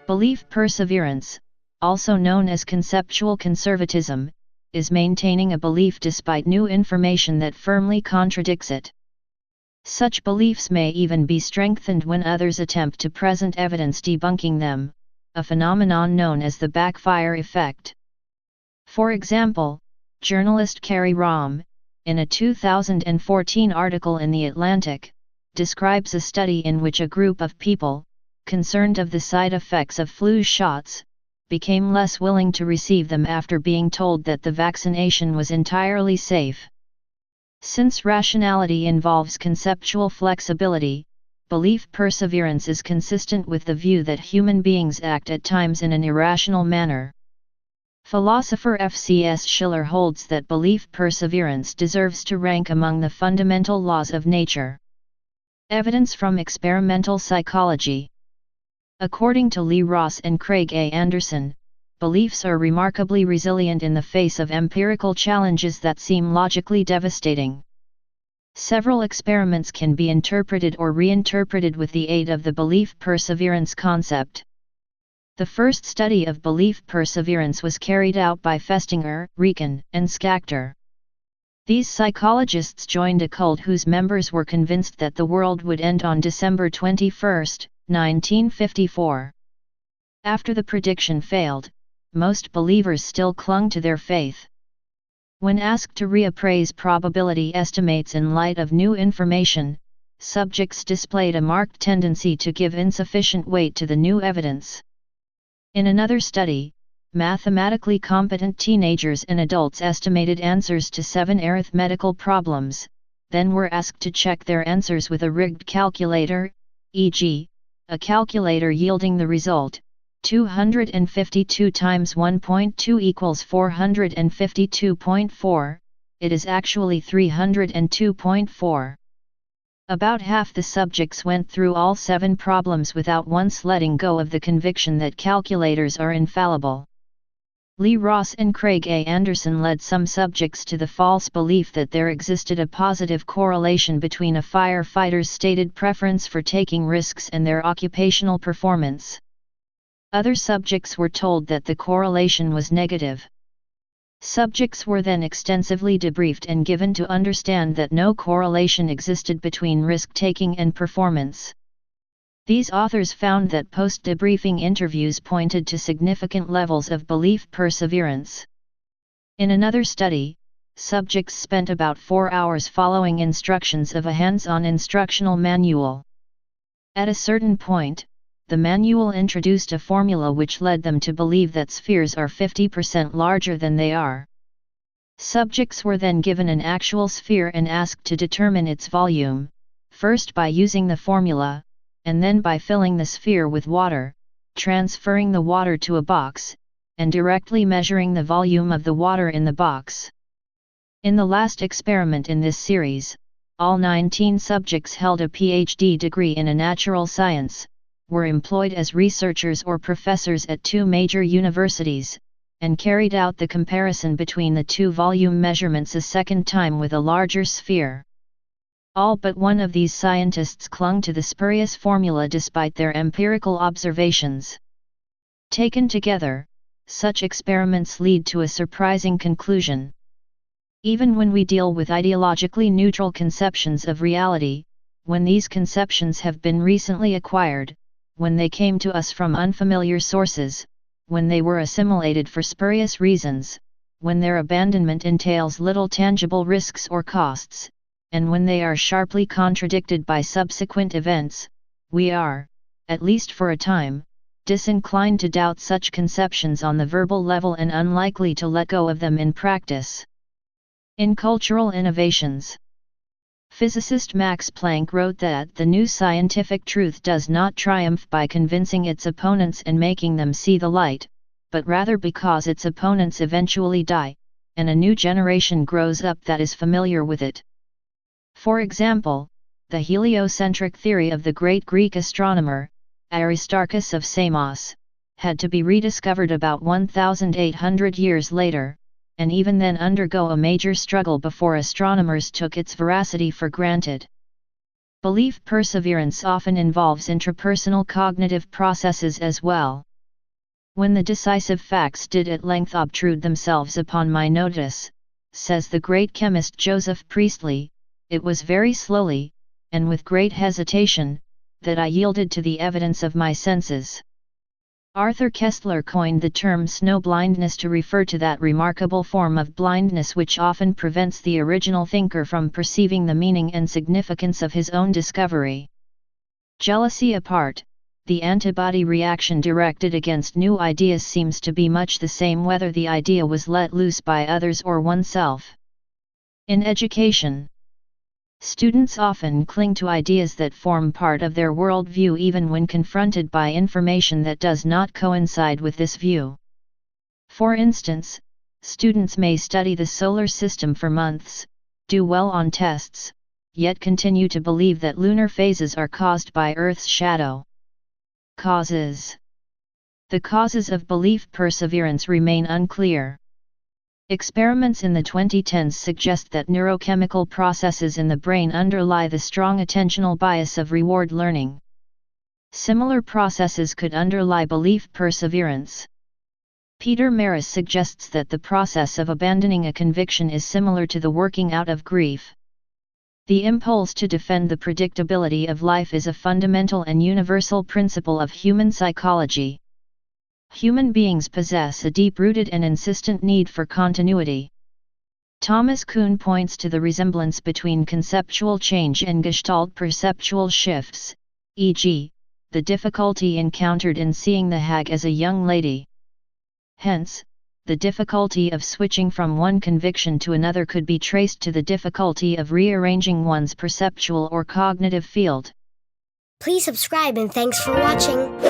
Belief perseverance, also known as conceptual conservatism, is maintaining a belief despite new information that firmly contradicts it. Such beliefs may even be strengthened when others attempt to present evidence debunking them, a phenomenon known as the backfire effect. For example, journalist Carrie Rom, in a 2014 article in The Atlantic, describes a study in which a group of people, concerned of the side effects of flu shots, became less willing to receive them after being told that the vaccination was entirely safe. Since rationality involves conceptual flexibility, belief perseverance is consistent with the view that human beings act at times in an irrational manner. Philosopher F.C.S. Schiller holds that belief perseverance deserves to rank among the fundamental laws of nature. Evidence from experimental psychology. According to Lee Ross and Craig A. Anderson, beliefs are remarkably resilient in the face of empirical challenges that seem logically devastating. Several experiments can be interpreted or reinterpreted with the aid of the belief perseverance concept. The first study of belief perseverance was carried out by Festinger, Riken, and Schachter. These psychologists joined a cult whose members were convinced that the world would end on December 21, 1954. After the prediction failed, most believers still clung to their faith. When asked to reappraise probability estimates in light of new information, subjects displayed a marked tendency to give insufficient weight to the new evidence. In another study, mathematically competent teenagers and adults estimated answers to 7 arithmetical problems, then were asked to check their answers with a rigged calculator, e.g., a calculator yielding the result, 252 times 1.2 equals 452.4, it is actually 302.4. About half the subjects went through all 7 problems without once letting go of the conviction that calculators are infallible. Lee Ross and Craig A. Anderson led some subjects to the false belief that there existed a positive correlation between a firefighter's stated preference for taking risks and their occupational performance. Other subjects were told that the correlation was negative. Subjects were then extensively debriefed and given to understand that no correlation existed between risk-taking and performance. These authors found that post-debriefing interviews pointed to significant levels of belief perseverance. In another study, subjects spent about 4 hours following instructions of a hands-on instructional manual. At a certain point, the manual introduced a formula which led them to believe that spheres are 50% larger than they are. Subjects were then given an actual sphere and asked to determine its volume, first by using the formula, and then by filling the sphere with water, transferring the water to a box, and directly measuring the volume of the water in the box. In the last experiment in this series, all 19 subjects held a PhD degree in a natural science, were employed as researchers or professors at 2 major universities, and carried out the comparison between the 2 volume measurements a second time with a larger sphere. All but one of these scientists clung to the spurious formula despite their empirical observations. Taken together, such experiments lead to a surprising conclusion. Even when we deal with ideologically neutral conceptions of reality, when these conceptions have been recently acquired, when they came to us from unfamiliar sources, when they were assimilated for spurious reasons, when their abandonment entails little tangible risks or costs, and when they are sharply contradicted by subsequent events, we are, at least for a time, disinclined to doubt such conceptions on the verbal level and unlikely to let go of them in practice. In Cultural Innovations, physicist Max Planck wrote that the new scientific truth does not triumph by convincing its opponents and making them see the light, but rather because its opponents eventually die, and a new generation grows up that is familiar with it. For example, the heliocentric theory of the great Greek astronomer, Aristarchus of Samos, had to be rediscovered about 1,800 years later, and even then undergo a major struggle before astronomers took its veracity for granted. Belief perseverance often involves intrapersonal cognitive processes as well. When the decisive facts did at length obtrude themselves upon my notice, says the great chemist Joseph Priestley, it was very slowly, and with great hesitation, that I yielded to the evidence of my senses. Arthur Koestler coined the term snow blindness to refer to that remarkable form of blindness which often prevents the original thinker from perceiving the meaning and significance of his own discovery. Jealousy apart, the antibody reaction directed against new ideas seems to be much the same whether the idea was let loose by others or oneself. In education, students often cling to ideas that form part of their worldview even when confronted by information that does not coincide with this view. For instance, students may study the solar system for months, do well on tests, yet continue to believe that lunar phases are caused by Earth's shadow. Causes. The causes of belief perseverance remain unclear. Experiments in the 2010s suggest that neurochemical processes in the brain underlie the strong attentional bias of reward learning. Similar processes could underlie belief perseverance. Peter Maris suggests that the process of abandoning a conviction is similar to the working out of grief. The impulse to defend the predictability of life is a fundamental and universal principle of human psychology. Human beings possess a deep-rooted and insistent need for continuity. Thomas Kuhn points to the resemblance between conceptual change and gestalt perceptual shifts, e.g., the difficulty encountered in seeing the hag as a young lady. Hence, the difficulty of switching from one conviction to another could be traced to the difficulty of rearranging one's perceptual or cognitive field. Please subscribe and thanks for watching.